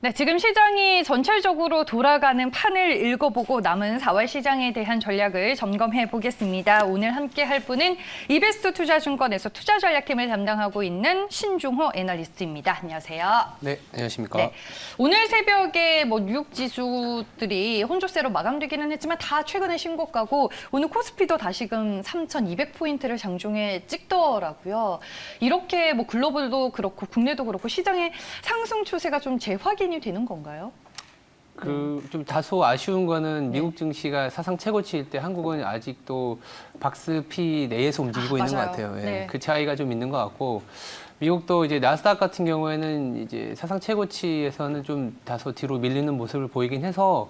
네, 지금 시장이 전체적으로 돌아가는 판을 읽어보고 남은 4월 시장에 대한 전략을 점검해 보겠습니다. 오늘 함께 할 분은 이베스트 투자증권에서 투자전략팀을 담당하고 있는 신중호 애널리스트입니다. 안녕하세요. 네, 안녕하십니까. 네, 오늘 새벽에 뉴욕 지수들이 혼조세로 마감되기는 했지만 다 최근에 신고가고 오늘 코스피도 다시금 3,200포인트를 장중에 찍더라고요. 이렇게 글로벌도 그렇고 국내도 그렇고 시장의 상승 추세가 좀 재확인이 되는 건가요? 좀 다소 아쉬운 거는 미국 증시가 사상 최고치일 때 한국은 아직도 박스피 내에서 움직이고 있는 것 맞아요. 같아요. 예, 네. 그 차이가 좀 있는 것 같고 미국도 이제 나스닥 같은 경우에는 이제 사상 최고치에서는 좀 다소 뒤로 밀리는 모습을 보이긴 해서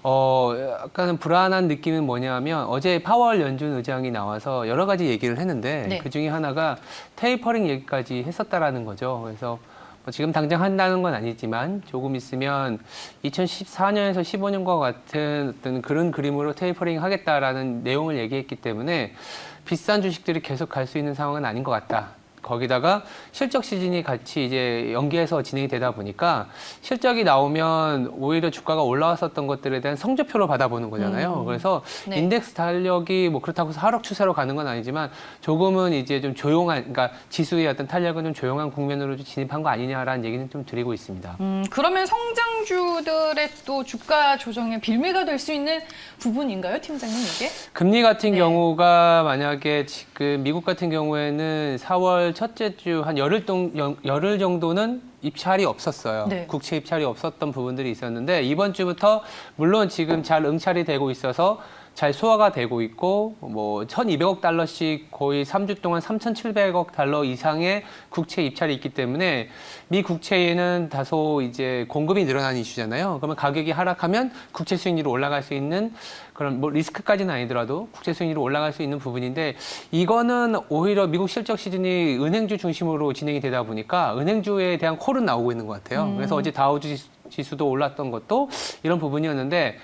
약간은 불안한 느낌은 뭐냐면 어제 파월 연준 의장이 나와서 여러 가지 얘기를 했는데 네. 그 중에 하나가 테이퍼링 얘기까지 했었다라는 거죠. 그래서 지금 당장 한다는 건 아니지만 조금 있으면 2014년에서 15년과 같은 어떤 그런 그림으로 테이퍼링 하겠다라는 내용을 얘기했기 때문에 비싼 주식들이 계속 갈 수 있는 상황은 아닌 것 같다. 거기다가 실적 시즌이 같이 이제 연기해서 진행이 되다 보니까 실적이 나오면 오히려 주가가 올라왔었던 것들에 대한 성적표로 받아보는 거잖아요. 그래서 네. 인덱스 탄력이 그렇다고 해서 하락 추세로 가는 건 아니지만 조금은 이제 좀 조용한, 그러니까 지수의 어떤 탄력은 좀 조용한 국면으로 좀 진입한 거 아니냐라는 얘기는 좀 드리고 있습니다. 그러면 성장주들의 또 주가 조정에 빌미가 될 수 있는 부분인가요, 팀장님 이게? 금리 같은 네. 경우가 만약에 지금 미국 같은 경우에는 4월 첫째 주 한 열흘 정도는 입찰이 없었어요. 네. 국채 입찰이 없었던 부분들이 있었는데 이번 주부터 물론 지금 잘 응찰이 되고 있어서 잘 소화가 되고 있고 1,200억 달러씩 거의 3주 동안 3,700억 달러 이상의 국채 입찰이 있기 때문에 미 국채에는 다소 이제 공급이 늘어나는 이슈잖아요. 그러면 가격이 하락하면 국채 수익률이 올라갈 수 있는 그런 리스크까지는 아니더라도 국채 수익률이 올라갈 수 있는 부분인데 이거는 오히려 미국 실적 시즌이 은행주 중심으로 진행이 되다 보니까 은행주에 대한 콜은 나오고 있는 것 같아요. 그래서 어제 다우 지수도 올랐던 것도 이런 부분이었는데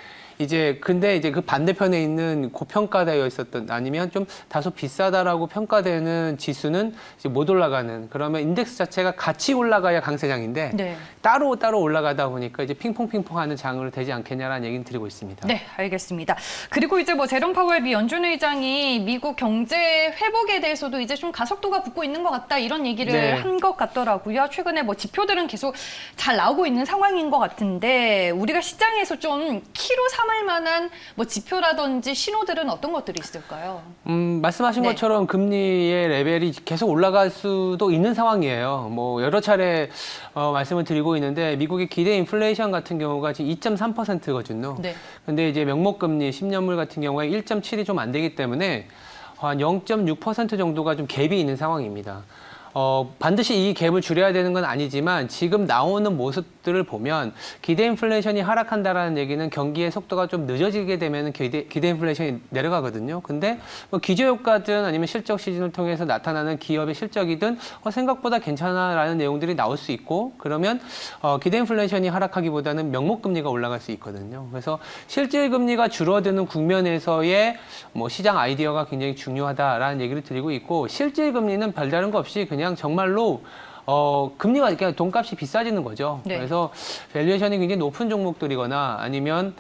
근데 그 반대편에 있는 고평가되어 있었던 아니면 좀 다소 비싸다라고 평가되는 지수는 이제 못 올라가는 그러면 인덱스 자체가 같이 올라가야 강세장인데 네. 따로 올라가다 보니까 이제 핑퐁핑퐁 하는 장으로 되지 않겠냐라는 얘기는 드리고 있습니다. 네, 알겠습니다. 그리고 이제 제롬 파월 미 연준 의장이 미국 경제 회복에 대해서도 이제 좀 가속도가 붙고 있는 것 같다 이런 얘기를 네. 한 것 같더라고요. 최근에 지표들은 계속 잘 나오고 있는 상황인 것 같은데 우리가 시장에서 좀 키로 삼을 만한 지표라든지 신호들은 어떤 것들이 있을까요? 말씀하신 네. 것처럼 금리의 레벨이 계속 올라갈 수도 있는 상황이에요. 여러 차례 말씀을 드리고 있는데 미국의 기대 인플레이션 같은 경우가 지금 2.3%거든요. 네. 근데 이제 명목금리 10년물 같은 경우에 1.7이 좀 안 되기 때문에 한 0.6% 정도가 좀 갭이 있는 상황입니다. 반드시 이 갭을 줄여야 되는 건 아니지만 지금 나오는 모습들을 보면 기대 인플레이션이 하락한다라는 얘기는 경기의 속도가 좀 늦어지게 되면 기대 인플레이션이 내려가거든요. 근데 기저효과든 아니면 실적 시즌을 통해서 나타나는 기업의 실적이든 생각보다 괜찮아라는 내용들이 나올 수 있고 그러면 기대 인플레이션이 하락하기보다는 명목금리가 올라갈 수 있거든요. 그래서 실질금리가 줄어드는 국면에서의 시장 아이디어가 굉장히 중요하다라는 얘기를 드리고 있고 실질금리는 별다른 거 없이 그냥 정말로 금리가 그냥 돈값이 비싸지는 거죠. 네. 그래서 밸류에이션이 굉장히 높은 종목들이거나 아니면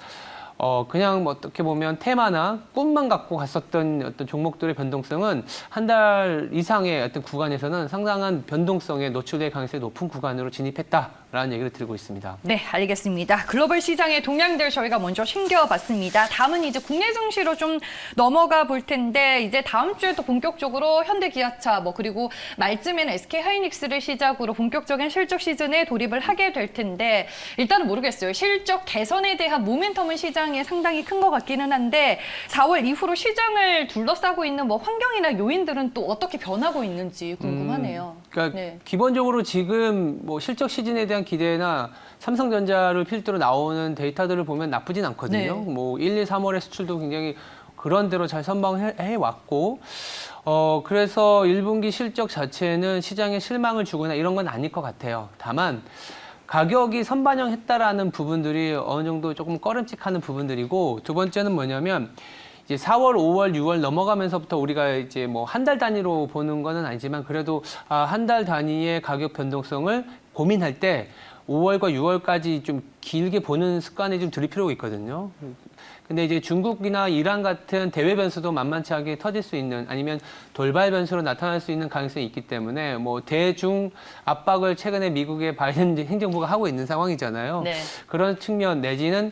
그냥 어떻게 보면 테마나 꿈만 갖고 갔었던 어떤 종목들의 변동성은 한 달 이상의 어떤 구간에서는 상당한 변동성에 노출될 가능성이 높은 구간으로 진입했다라는 얘기를 드리고 있습니다. 네, 알겠습니다. 글로벌 시장의 동향들 저희가 먼저 챙겨봤습니다. 다음은 이제 국내 증시로 좀 넘어가 볼 텐데 이제 다음 주에 또 본격적으로 현대기아차 그리고 말쯤에는 SK하이닉스를 시작으로 본격적인 실적 시즌에 돌입을 하게 될 텐데 일단은 모르겠어요. 실적 개선에 대한 모멘텀은 시장에 상당히 큰 것 같기는 한데 4월 이후로 시장을 둘러싸고 있는 환경이나 요인들은 또 어떻게 변하고 있는지 궁금하네요. 그러니까 네. 기본적으로 지금 실적 시즌에 대한 기대나 삼성전자를 필두로 나오는 데이터들을 보면 나쁘진 않거든요. 네. 1, 2, 3월의 수출도 굉장히 그런 대로 잘 선방해 왔고 그래서 1분기 실적 자체는 시장에 실망을 주거나 이런 건 아닐 것 같아요. 다만 가격이 선반영했다라는 부분들이 어느 정도 조금 꺼름칙하는 부분들이고 두 번째는 뭐냐면 이제 4월, 5월, 6월 넘어가면서부터 우리가 이제 한 달 단위로 보는 거는 아니지만 그래도 한 달 단위의 가격 변동성을 고민할 때 5월과 6월까지 좀 길게 보는 습관이 좀 들일 필요가 있거든요. 근데 이제 중국이나 이란 같은 대외 변수도 만만치 않게 터질 수 있는 아니면 돌발 변수로 나타날 수 있는 가능성이 있기 때문에 뭐 대중 압박을 최근에 미국의 바이든 행정부가 하고 있는 상황이잖아요. 네. 그런 측면 내지는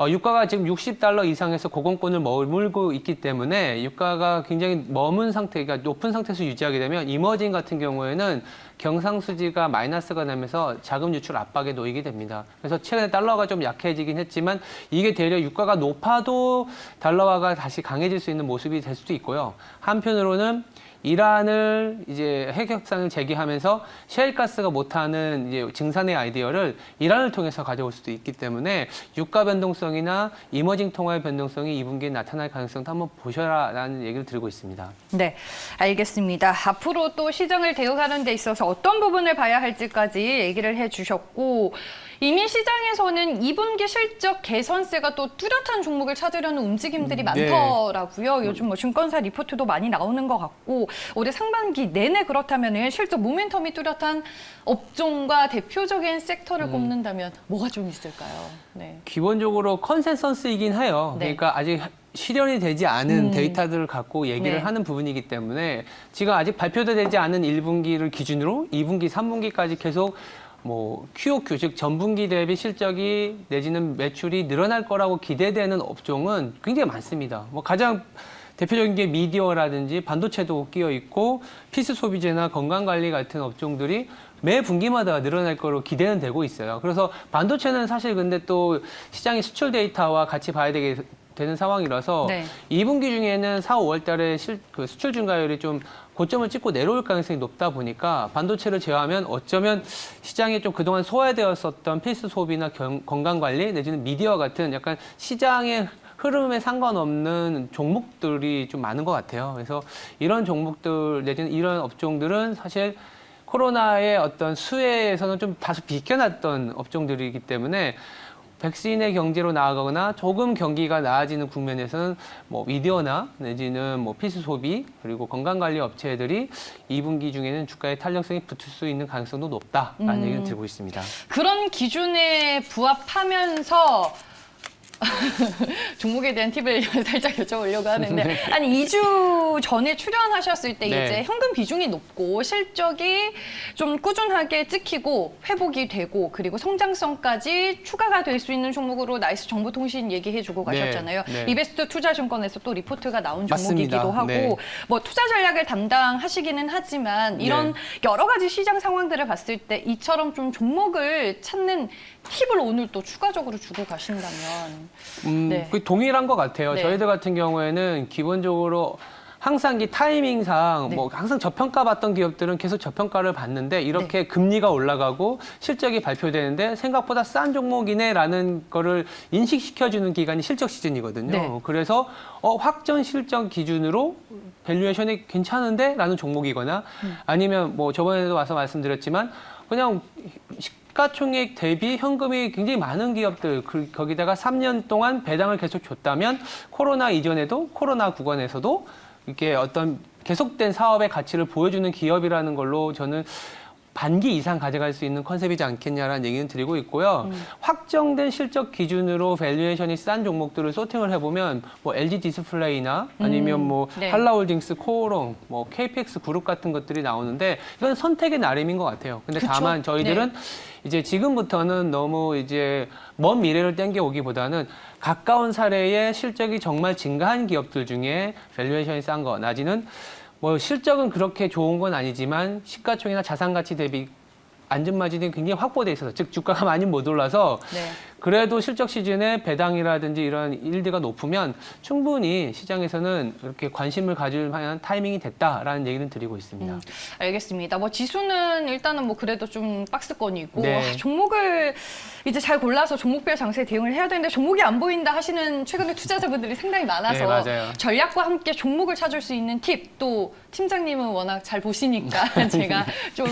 유가가 지금 $60 이상에서 고공권을 머물고 있기 때문에 유가가 굉장히 머문 상태가 높은 상태에서 유지하게 되면 이머징 같은 경우에는 경상수지가 마이너스가 나면서 자금 유출 압박에 놓이게 됩니다. 그래서 최근에 달러가 좀 약해지긴 했지만 이게 되려 유가가 높아도 달러화가 다시 강해질 수 있는 모습이 될 수도 있고요. 한편으로는 이란을 이제 핵 협상을 재개하면서 셰일가스가 못하는 이제 증산의 아이디어를 이란을 통해서 가져올 수도 있기 때문에 유가 변동성이나 이머징 통화의 변동성이 2분기에 나타날 가능성도 한번 보셔라라는 얘기를 드리고 있습니다. 네, 알겠습니다. 앞으로 또 시장을 대응하는 데 있어서 어떤 부분을 봐야 할지까지 얘기를 해주셨고 이미 시장에서는 2분기 실적 개선세가 또 뚜렷한 종목을 찾으려는 움직임들이 네. 많더라고요. 요즘 뭐 증권사 리포트도 많이 나오는 것 같고 올해 상반기 내내 그렇다면은 실적 모멘텀이 뚜렷한 업종과 대표적인 섹터를 꼽는다면 뭐가 좀 있을까요? 네. 기본적으로 컨센서스이긴 해요. 네. 그러니까 아직 실현이 되지 않은 데이터들을 갖고 얘기를 네. 하는 부분이기 때문에 지금 아직 발표도 되지 않은 1분기를 기준으로 2분기, 3분기까지 계속 뭐 QOQ 즉 전분기 대비 실적이 내지는 매출이 늘어날 거라고 기대되는 업종은 굉장히 많습니다. 뭐 가장 대표적인 게 미디어라든지 반도체도 끼어 있고 필수 소비재나 건강관리 같은 업종들이 매 분기마다 늘어날 거로 기대는 되고 있어요. 그래서 반도체는 사실 근데 또 시장의 수출 데이터와 같이 봐야 되는 상황이라서 네. 2분기 중에는 4, 5월 달에 그 수출 증가율이 좀 고점을 찍고 내려올 가능성이 높다 보니까 반도체를 제외하면 어쩌면 시장에 좀 그동안 소외되었었던 필수 소비나 건강관리 내지는 미디어 같은 약간 시장의 흐름에 상관없는 종목들이 좀 많은 것 같아요. 그래서 이런 종목들 내지는 이런 업종들은 사실 코로나의 어떤 수혜에서는 좀 다소 비껴났던 업종들이기 때문에 백신의 경제로 나아가거나 조금 경기가 나아지는 국면에서는 뭐 미디어나 내지는 뭐 필수 소비 그리고 건강관리 업체들이 2분기 중에는 주가의 탄력성이 붙을 수 있는 가능성도 높다라는 얘기를 들고 있습니다. 그런 기준에 부합하면서 종목에 대한 팁을 살짝 여쭤보려고 하는데 네. 아니 2주 전에 출연하셨을 때 네. 이제 현금 비중이 높고 실적이 좀 꾸준하게 찍히고 회복이 되고 그리고 성장성까지 추가가 될 수 있는 종목으로 나이스 정보통신 얘기해주고 가셨잖아요. 네. 이베스트 투자증권에서 또 리포트가 나온 맞습니다. 종목이기도 하고 네. 뭐 투자 전략을 담당하시기는 하지만 이런 여러 가지 시장 상황들을 봤을 때 이처럼 좀 종목을 찾는 팁을 오늘 또 추가적으로 주고 가신다면 네. 그 동일한 것 같아요. 네. 저희들 같은 경우에는 기본적으로 항상 이 타이밍상 네. 뭐 항상 저평가 받던 기업들은 계속 저평가를 받는데 이렇게 금리가 올라가고 실적이 발표되는데 생각보다 싼 종목이네라는 거를 인식시켜주는 기간이 실적 시즌이거든요. 네. 그래서 확정 실적 기준으로 밸류에이션이 괜찮은데? 라는 종목이거나 아니면 뭐 저번에도 와서 말씀드렸지만 그냥 시가총액 대비 현금이 굉장히 많은 기업들 거기다가 3년 동안 배당을 계속 줬다면 코로나 이전에도 코로나 구간에서도 이렇게 어떤 계속된 사업의 가치를 보여주는 기업이라는 걸로 저는 반기 이상 가져갈 수 있는 컨셉이지 않겠냐라는 얘기는 드리고 있고요. 확정된 실적 기준으로 밸류에이션이 싼 종목들을 소팅을 해보면 뭐 LG 디스플레이나 아니면 뭐 네. 한라홀딩스, 코오롱, 뭐 KPX 그룹 같은 것들이 나오는데 이건 선택의 나름인 것 같아요. 근데 그쵸? 다만 저희들은 이제 지금부터는 너무 이제 먼 미래를 땡겨오기보다는 가까운 사례의 실적이 정말 증가한 기업들 중에 밸류에이션이 싼 거, 나지는 뭐 실적은 그렇게 좋은 건 아니지만 시가총액이나 자산 가치 대비 안전마진이 굉장히 확보돼 있어서 즉 주가가 많이 못 올라서 네. 그래도 실적 시즌에 배당이라든지 이런 일드가 높으면 충분히 시장에서는 이렇게 관심을 가질 만한 타이밍이 됐다라는 얘기는 드리고 있습니다. 알겠습니다. 뭐 지수는 일단은 뭐 그래도 좀 박스권이고 네. 종목을 이제 잘 골라서 종목별 장세에 대응을 해야 되는데 종목이 안 보인다 하시는 최근에 투자자분들이 상당히 많아서 네, 맞아요. 전략과 함께 종목을 찾을 수 있는 팁 또 팀장님은 워낙 잘 보시니까 제가 좀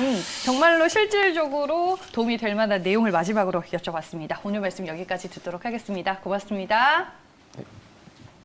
정말로 실질적으로 도움이 될 만한 내용을 마지막으로 여쭤봤습니다. 오늘 말씀 여기까지 듣도록 하겠습니다. 고맙습니다.